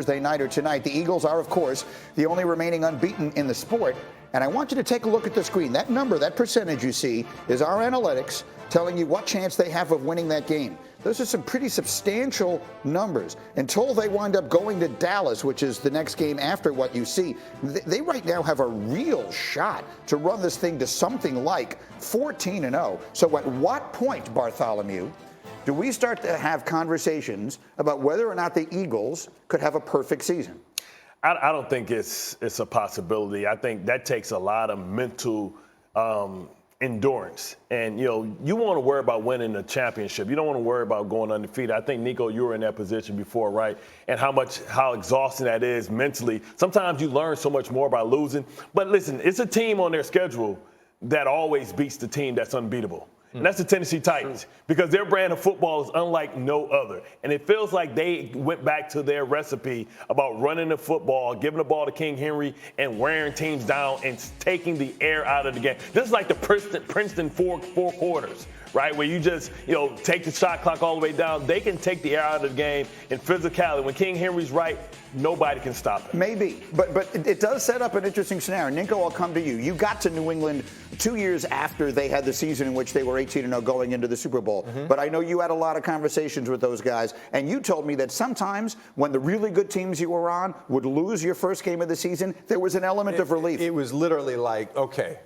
Thursday night or tonight. The Eagles are, of course, the only remaining unbeaten in the sport. And I want you to take a look at the screen. That number, that percentage you see, is our analytics telling you what chance they have of winning that game. Those are some pretty substantial numbers. Until they wind up going to Dallas, which is the next game after what you see, they right now have a real shot to run this thing to something like 14-0. So at what point, Bartholomew, do we start to have conversations about whether or not the Eagles could have a perfect season? I don't think it's a possibility. I think that takes a lot of mental endurance. And, you want to worry about winning the championship. You don't want to worry about going undefeated. I think, Nico, you were in that position before, right? And how exhausting that is mentally. Sometimes you learn so much more by losing. But listen, it's a team on their schedule that always beats the team that's unbeatable. And that's the Tennessee Titans, because their brand of football is unlike no other. And it feels like they went back to their recipe about running the football, giving the ball to King Henry, and wearing teams down and taking the air out of the game. This is like the Princeton four quarters, right, where you just, take the shot clock all the way down. They can take the air out of the game in physicality. When King Henry's right, nobody can stop it. Maybe, but it does set up an interesting scenario. Nico, I'll come to you. You got to New England 2 years after they had the season in which they were 18-0 going into the Super Bowl. Mm-hmm. But I know you had a lot of conversations with those guys, and you told me that sometimes when the really good teams you were on would lose your first game of the season, there was an element of relief. It was literally like, okay,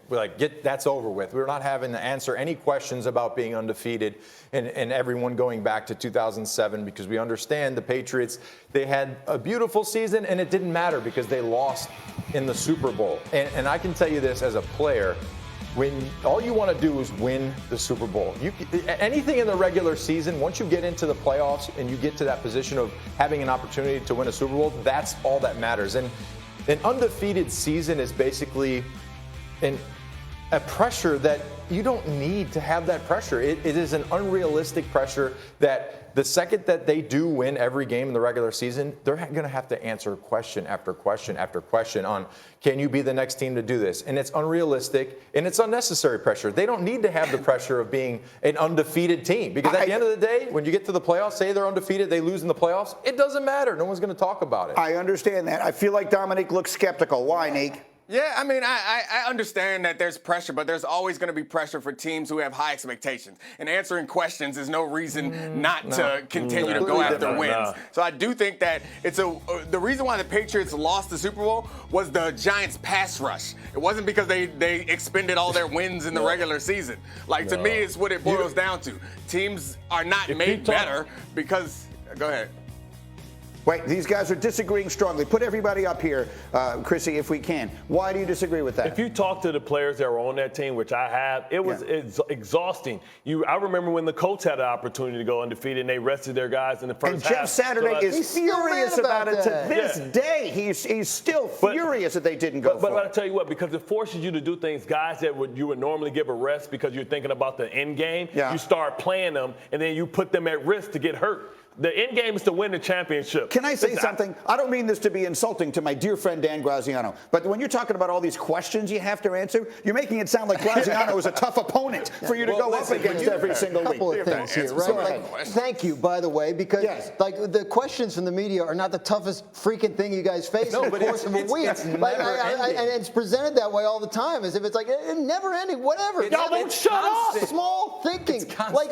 that's over with. We're not having to answer any questions about being undefeated and everyone going back to 2007, because we understand the Patriots, they had a beautiful season, and it didn't matter because they lost in the Super Bowl. And I can tell you this as a player, when all you want to do is win the Super Bowl. Anything in the regular season, once you get into the playoffs and you get to that position of having an opportunity to win a Super Bowl, that's all that matters. And an undefeated season is basically a pressure that you don't need to have that pressure. It is an unrealistic pressure that the second that they do win every game in the regular season, they're going to have to answer question after question after question on, can you be the next team to do this? And it's unrealistic, and it's unnecessary pressure. They don't need to have the pressure of being an undefeated team, because at the end of the day, when you get to the playoffs, say they're undefeated, they lose in the playoffs, it doesn't matter. No one's going to talk about it. I understand that. I feel like Dominique looks skeptical. Why, Nick? Yeah, I mean, I understand that there's pressure, but there's always going to be pressure for teams who have high expectations. And answering questions is no reason not to continue to go after wins. So I do think that the reason why the Patriots lost the Super Bowl was the Giants' pass rush. It wasn't because they expended all their wins in the regular season. To me, it's what it boils down to. Teams are not made better because – go ahead. Wait, these guys are disagreeing strongly. Put everybody up here, Chrissy, if we can. Why do you disagree with that? If you talk to the players that were on that team, which I have, it was exhausting. I remember when the Colts had an opportunity to go undefeated, and they rested their guys in the first half. And Jeff Saturday is furious about it to this day. He's still furious that they didn't go for it. But I'll tell you what, because it forces you to do things, guys that you would normally give a rest because you're thinking about the end game, you start playing them, and then you put them at risk to get hurt. The end game is to win the championship. Can I say something? I don't mean this to be insulting to my dear friend Dan Graziano, but when you're talking about all these questions you have to answer, you're making it sound like Graziano is a tough opponent for you to go up against every single week. A couple of things here, right? Thank you, by the way, because the questions from the media are not the toughest freaking thing you guys face in the course of a week. And it's presented that way all the time, as if it's like never ending, whatever. Y'all don't shut up. Small thinking. Like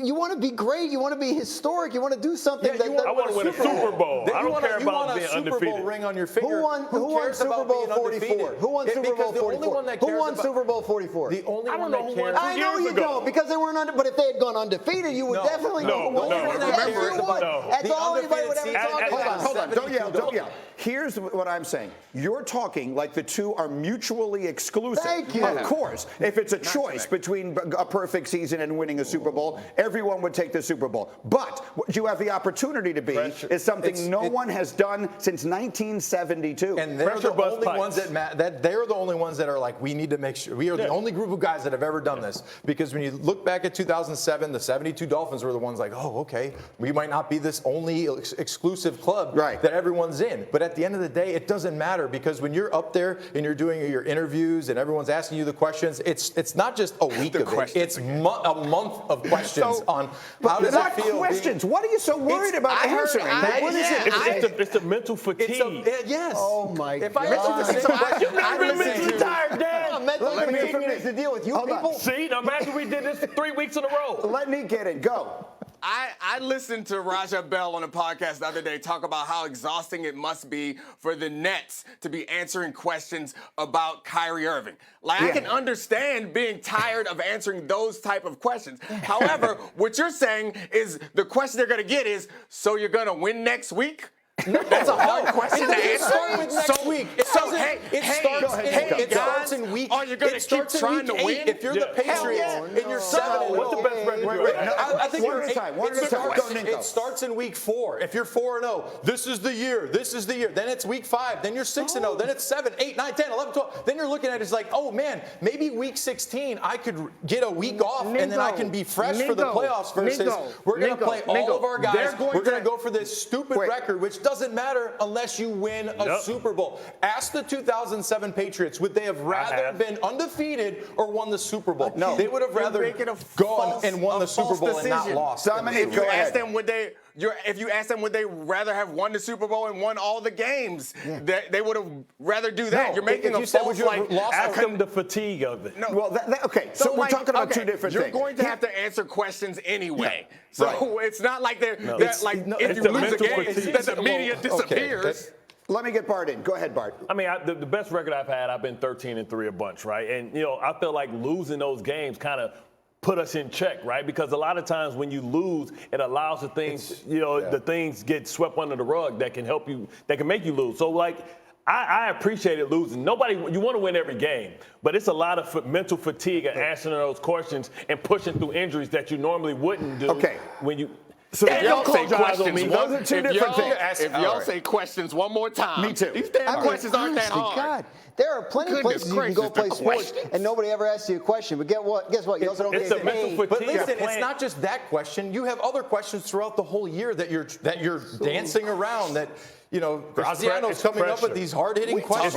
you want to be great, you want to be historic. You want to do something. I want to win a Super Bowl. I don't care about being undefeated. Super Bowl ring on your finger. Who won Super Bowl 44? Who won Super Bowl 44? Who won Super Bowl 44? The only one that cares. I know you don't, because they weren't but if they had gone undefeated, you would definitely know. That's all anybody would ever talk about. Hold on. Don't yell. Here's what I'm saying. You're talking like the two are mutually exclusive. Thank you. Of course, if it's a choice between a perfect season and winning a Super Bowl, everyone would take the Super Bowl. But what you have the opportunity to be is something no one has done since 1972. And they're the only ones they're the only ones that are like, we need to make sure. We are the only group of guys that have ever done this. Because when you look back at 2007, the 72 Dolphins were the ones like, oh, okay, we might not be this only exclusive club that everyone's in. But at at the end of the day, it doesn't matter because when you're up there and you're doing your interviews and everyone's asking you the questions, it's not just a week of it. It's a month of questions on how does it feel. Questions? What are you so worried about answering? What is it? It's the mental fatigue. Yes. Oh my God. If I answer the same question, You've never been mentally tired, Dan. Mental fatigue is to deal with you people. See, now imagine we did this 3 weeks in a row. Let me get it. Go. I listened to Raja Bell on a podcast the other day talk about how exhausting it must be for the Nets to be answering questions about Kyrie Irving. Like, I can understand being tired of answering those type of questions. However, what you're saying is the question they're going to get is, so you're going to win next week? No, that's a hard question to answer. Start with next week. It starts in week. Are you going to keep trying to win? If you're the Patriots and you're 7-0, what's the best record? I think one at a time. One at a time. It starts in week 4. If you're 4-0, this is the year. This is the year. Then it's week 5. Then you're 6-0. Then it's 7, 8, 9, 10, 11, 12. Then you're looking at it as like, oh man, maybe week 16 I could get a week off and then I can be fresh for the playoffs. Versus we're going to play all of our guys. We're going to go for this stupid record, which doesn't matter unless you win a Super Bowl. Ask the 2007 Patriots, would they have rather been undefeated or won the Super Bowl? No. They would have rather gone and won the Super Bowl and not lost. Dominique, if you ask them, would they rather have won the Super Bowl and won all the games? They would have rather do that. No, you're making a false ask them the fatigue of it. No. Well, okay. So we're talking about two different things. You're going to have to answer questions anyway. So it's not like if you lose a game, that the media disappears. Let me get Bart in. Go ahead, Bart. I mean, the best record I've had, I've been 13-3 a bunch, right? And, I feel like losing those games kind of put us in check, right? Because a lot of times when you lose, it allows the things, the things get swept under the rug that can help you, that can make you lose. So, I appreciated losing. You want to win every game, but it's a lot of mental fatigue and answering those questions and pushing through injuries that you normally wouldn't do. Okay. When you. So if y'all say questions, those are two different things. If y'all say questions one more time, me too. These damn questions aren't that hard. God, there are plenty of places you can go play sports, and nobody ever asks you a question. But guess what? You also don't get paid. But listen, it's not just that question. You have other questions throughout the whole year that you're dancing around. That Graziano's coming up with these hard-hitting questions.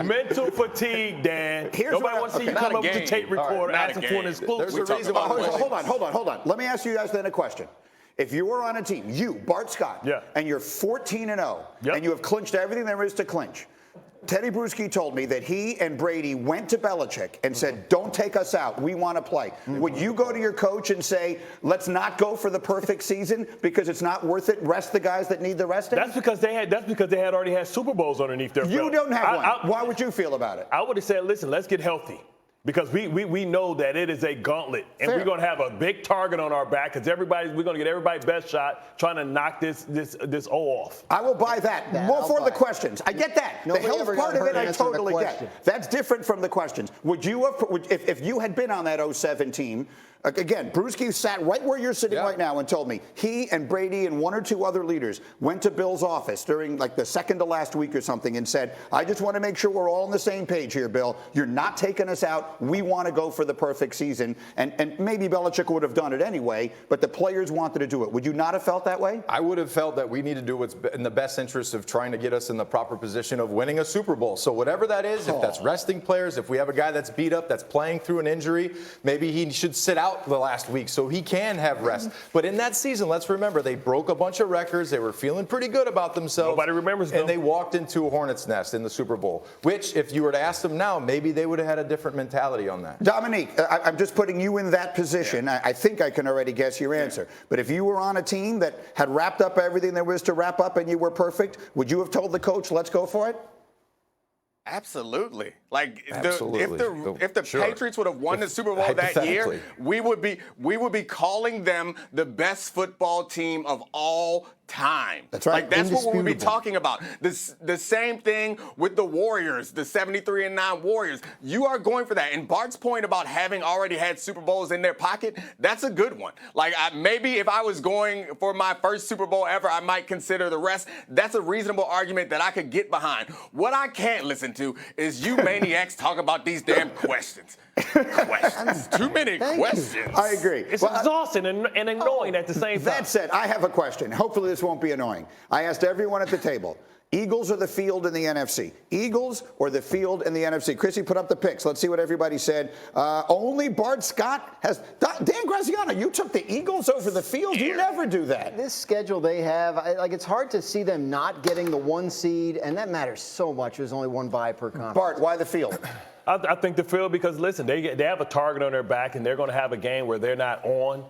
Mental fatigue, Dan. Nobody wants to see you come up with the tape recorder asking for an exclusive. There's a reason why. Hold on. Let me ask you guys then a question. If you were on a team, Bart Scott, and you're 14-0, and you have clinched everything there is to clinch, Teddy Bruschi told me that he and Brady went to Belichick and said, don't take us out. We want to play. Would you go to your coach and say, let's not go for the perfect season because it's not worth it? Rest the guys that need the resting? That's because they had already had Super Bowls underneath their belt. You don't have one. Why would you feel about it? I would have said, listen, let's get healthy. Because we know that it is a gauntlet, and we're going to have a big target on our back because we're going to get everybody's best shot trying to knock this O off. I will buy that. More for the questions. I get that. The health part of it, I totally get. That's different from the questions. Would you have, if you had been on that 07 team? Again, Bruschi sat right where you're sitting right now and told me he and Brady and one or two other leaders went to Bill's office during the second to last week or something and said, I just want to make sure we're all on the same page here, Bill. You're not taking us out. We want to go for the perfect season. And maybe Belichick would have done it anyway, but the players wanted to do it. Would you not have felt that way? I would have felt that we need to do what's in the best interest of trying to get us in the proper position of winning a Super Bowl. So whatever that is, if that's resting players, if we have a guy that's beat up, that's playing through an injury, maybe he should sit out the last week so he can have rest. But in that season, let's remember, they broke a bunch of records. They were feeling pretty good about themselves. Nobody remembers them. And they walked into a hornet's nest in the Super Bowl, which if you were to ask them now, maybe they would have had a different mentality on that. Dominique, I'm just putting you in that position. I think I can already guess your answer. But if you were on a team that had wrapped up everything there was to wrap up and you were perfect, would you have told the coach, let's go for it? Absolutely. If the Patriots would have won the Super Bowl that year, we would be calling them the best football team of all time. That's right. That's what we would be talking about. The same thing with the Warriors, the 73-9 Warriors. You are going for that. And Bart's point about having already had Super Bowls in their pocket, that's a good one. Maybe if I was going for my first Super Bowl ever, I might consider the rest. That's a reasonable argument that I could get behind. What I can't listen to is you maniacs talk about these damn questions. Too many questions. I agree. It's exhausting and annoying at the same time. That said, I have a question. Hopefully this this won't be annoying. I asked everyone at the table, Eagles or the field in the NFC? Eagles or the field in the NFC? Chrissy, put up the picks. Let's see what everybody said. Only Bart Scott has. Dan Graziano, you took the Eagles over the field. You never do that. This schedule they have, it's hard to see them not getting the 1 seed, and that matters so much. There's only 1 bye per conference. Bart, why the field? I think the field because, listen, they have a target on their back, and they're going to have a game where they're not on.